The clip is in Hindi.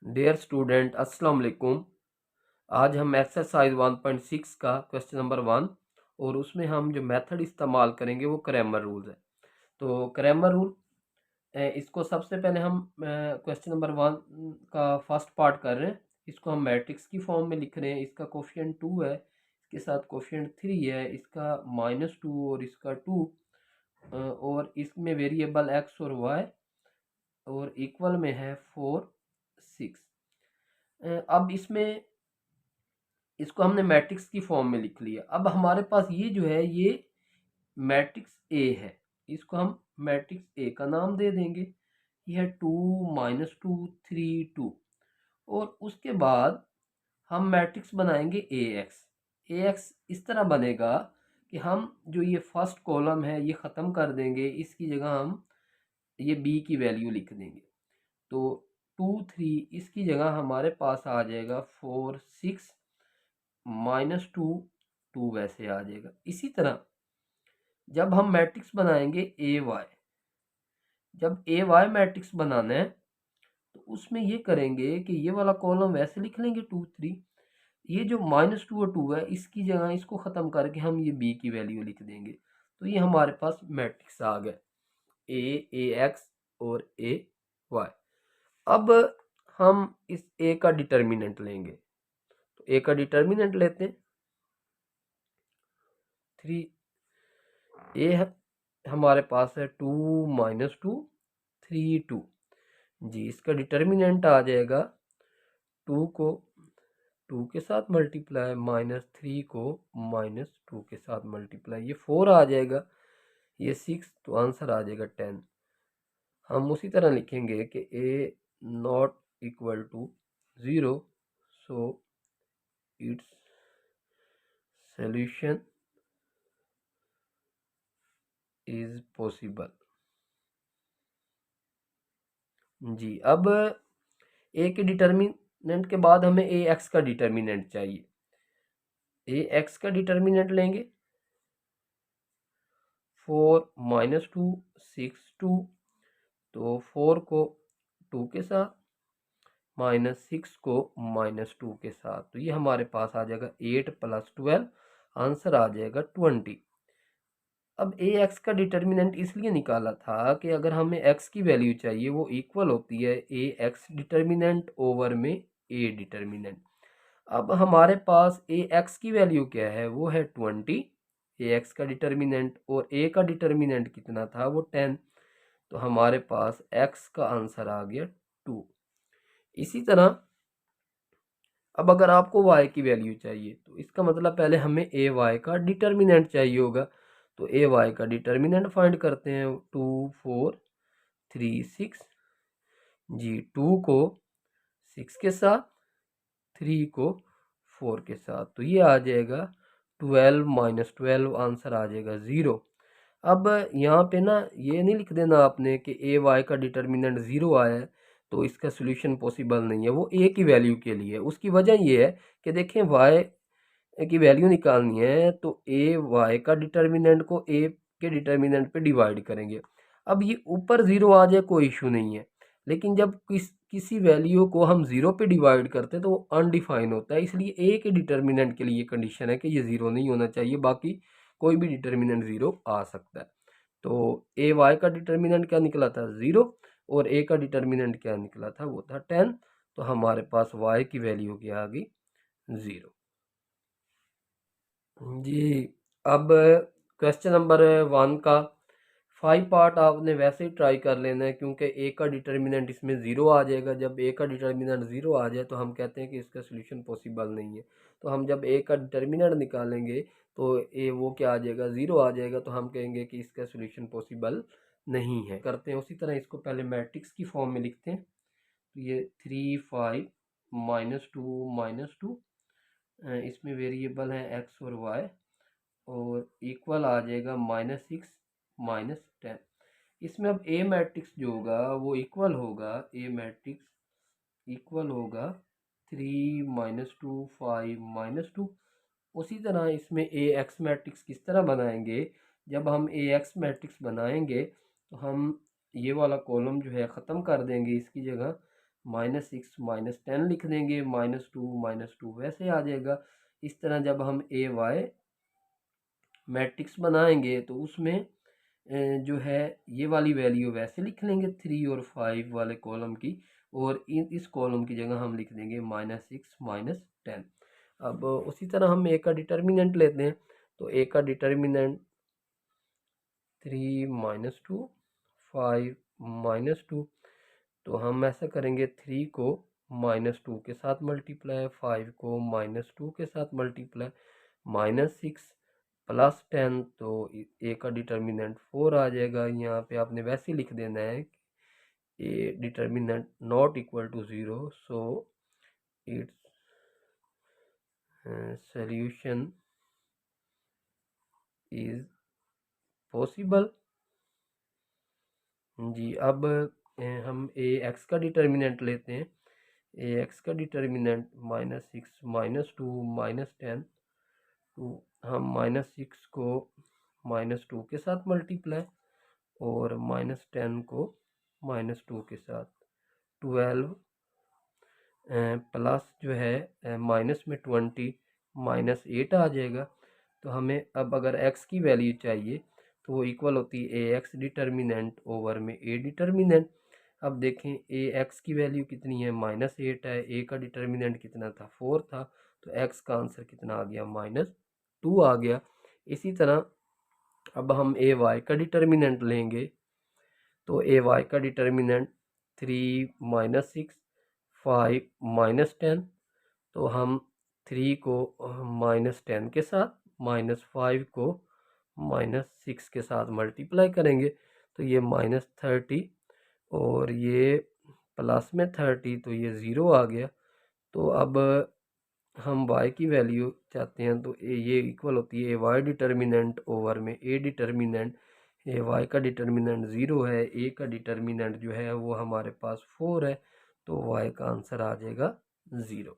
डियर स्टूडेंट अस्सलाम वालेकुम। आज हम एक्सरसाइज 1.6 का क्वेश्चन नंबर 1 और उसमें हम जो मेथड इस्तेमाल करेंगे वो क्रैमर रूल्स है। तो क्रैमर रूल इसको सबसे पहले हम क्वेश्चन नंबर 1 का फर्स्ट पार्ट कर रहे हैं। इसको हम मैट्रिक्स की फॉर्म में लिख रहे हैं। इसका कोफिशिएंट 2 है, इसके साथ कोफिशिएंट 3 है, इसका -2 और इसका 2 और इसमें वेरिएबल एक्स और वाई और इक्वल में है 4 6। अब इसमें इसको हमने मैट्रिक्स की फॉर्म में लिख लिया। अब हमारे पास ये जो है ये मैट्रिक्स ए है, इसको हम मैट्रिक्स ए का नाम दे देंगे। ये है 2 -2 3 2 और उसके बाद हम मैट्रिक्स बनाएंगे ए एक्स। ए एक्स इस तरह बनेगा कि हम जो ये फर्स्ट कॉलम है ये ख़त्म कर देंगे, इसकी जगह हम ये बी की वैल्यू लिख देंगे। तो 2 3 इसकी जगह हमारे पास आ जाएगा 4 6 -2 2 वैसे आ जाएगा। इसी तरह जब हम मैट्रिक्स बनाएंगे ए वाई, जब ए वाई मैट्रिक्स बनाना है तो उसमें ये करेंगे कि ये वाला कॉलम वैसे लिख लेंगे 2 3, ये जो -2 और 2 है इसकी जगह इसको ख़त्म करके हम ये बी की वैल्यू लिख देंगे। तो ये हमारे पास मैट्रिक्स आ गया ए एक्स और ए वाई। अब हम इस ए का डिटर्मिनेंट लेंगे, तो ए का डिटर्मिनेंट लेते हैं 3। ए हमारे पास है 2 -2 3 2 जी। इसका डिटर्मिनेंट आ जाएगा 2 को 2 के साथ मल्टीप्लाई -3 को -2 के साथ मल्टीप्लाई, ये 4 आ जाएगा, ये 6, तो आंसर आ जाएगा 10। हम उसी तरह लिखेंगे कि A not equal to 0, so its solution is possible जी। अब ए के डिटर्मिनेंट के बाद हमें ए एक्स का डिटर्मिनेंट चाहिए। ए एक्स का डिटर्मिनेंट लेंगे 4 -2 6 2, तो 4 को 2 के साथ -6 को -2 के साथ, तो ये हमारे पास आ जाएगा 8 + 12, आंसर आ जाएगा 20। अब ए एक्स का डिटर्मिनेंट इसलिए निकाला था कि अगर हमें एक्स की वैल्यू चाहिए वो इक्वल होती है ए एक्स डिटर्मिनेंट ओवर में ए डिटर्मिनेंट। अब हमारे पास ए एक्स की वैल्यू क्या है, वो है 20 ए एक्स का डिटर्मिनेंट, और ए का डिटर्मिनेंट कितना था, वो 10। तो हमारे पास एक्स का आंसर आ गया 2। इसी तरह अब अगर आपको y की वैल्यू चाहिए तो इसका मतलब पहले हमें ए वाई का डिटर्मिनेंट चाहिए होगा। तो ए वाई का डिटर्मिनेंट फाइंड करते हैं 2 4 3 6 जी। 2 को 6 के साथ, 3 को 4 के साथ, तो ये आ जाएगा 12 -12, आंसर आ जाएगा 0। अब यहाँ पे ना ये नहीं लिख देना आपने कि ए वाई का डिटर्मिनेंट 0 आया है तो इसका सोल्यूशन पॉसिबल नहीं है, वो ए की वैल्यू के लिए। उसकी वजह ये है कि देखें वाई की वैल्यू निकालनी है तो ए वाई का डिटर्मिनेंट को ए के डिटर्मिनेंट पे डिवाइड करेंगे। अब ये ऊपर 0 आ जाए कोई इशू नहीं है, लेकिन जब किसी वैल्यू को हम 0 पे डिवाइड करते हैं तो वो अनडिफाइन होता है, इसलिए ए के डिटर्मिनेंट के लिए कंडीशन है कि ये 0 नहीं होना चाहिए, बाकी कोई भी डिटर्मिनेंट 0 आ सकता है। तो ए वाई का डिटर्मिनेंट क्या निकला था, 0, और ए का डिटर्मिनेंट क्या निकला था, वो था 10। तो हमारे पास वाई की वैल्यू क्या आ गई, 0 जी। अब क्वेश्चन नंबर 1 का 5 पार्ट आपने वैसे ही ट्राई कर लेना है, क्योंकि ए का डिटर्मिनेंट इसमें 0 आ जाएगा। जब ए का डिटर्मिनेंट 0 आ जाए तो हम कहते हैं कि इसका सोल्यूशन पॉसिबल नहीं है। तो हम जब ए का डिटर्मिनेंट निकालेंगे तो ए वो क्या आ जाएगा, 0 आ जाएगा, तो हम कहेंगे कि इसका सोल्यूशन पॉसिबल नहीं है। करते हैं उसी तरह, इसको पहले मैट्रिक्स की फॉर्म में लिखते हैं। तो ये 3 5 -2 -2, इसमें वेरिएबल हैं एक्स और वाई, और इक्वल आ जाएगा -6 -10। इसमें अब ए मैट्रिक्स जो होगा वो इक्वल होगा, ए मैट्रिक्स इक्वल होगा 3 -2 5 -2। उसी तरह इसमें ए एक्स मैट्रिक्स किस तरह बनाएंगे, जब हम ए एक्स मैट्रिक्स बनाएंगे तो हम ये वाला कॉलम जो है ख़त्म कर देंगे, इसकी जगह -6 -10 लिख देंगे, -2 वैसे आ जाएगा। इस तरह जब हम ए वाई मैट्रिक्स बनाएंगे तो उसमें जो है ये वाली वैल्यू वैसे लिख लेंगे 3 और 5 वाले कॉलम की, और इस कॉलम की जगह हम लिख देंगे -6 -10। अब उसी तरह हम ए का डिटर्मिनेंट लेते हैं, तो ए का डिटर्मिनेंट 3 -2 5 -2, तो हम ऐसा करेंगे 3 को -2 के साथ मल्टीप्लाई, 5 को -2 के साथ मल्टीप्लाई, -6 +10, तो ए का डिटर्मिनेंट 4 आ जाएगा। यहाँ पे आपने वैसे लिख देना है A determinant not equal to 0, so its solution is possible. जी, अब हम ए एक्स का डिटर्मिनेंट लेते हैं। ए एक्स का डिटर्मिनेंट -6 -2 -10, तो हम -6 को -2 के साथ मल्टीप्लाई और -10 को -2 के साथ, 12 प्लस जो है माइनस में 20 -8 आ जाएगा। तो हमें अब अगर x की वैल्यू चाहिए तो वो इक्वल होती है ए एक्स डिटर्मिनेंट ओवर में ए डिटर्मिनेंट। अब देखें ए एक्स की वैल्यू कितनी है, -8 है, ए का डिटर्मिनेंट कितना था, 4 था, तो x का आंसर कितना आ गया, -2 आ गया। इसी तरह अब हम ए वाई का डिटर्मिनेंट लेंगे, तो ए वाई का डिटर्मिनेंट 3 -6 5 -10, तो हम 3 को -10 के साथ, -5 को -6 के साथ मल्टीप्लाई करेंगे, तो ये -30 और ये प्लस में 30, तो ये 0 आ गया। तो अब हम y की वैल्यू चाहते हैं, तो ये इक्वल होती है ए वाई डिटर्मिनेंट ओवर में ए डिटर्मिनेंट। ए वाई का डिटर्मिनेंट 0 है, ए का डिटर्मिनेंट जो है वो हमारे पास 4 है, तो y का आंसर आ जाएगा 0।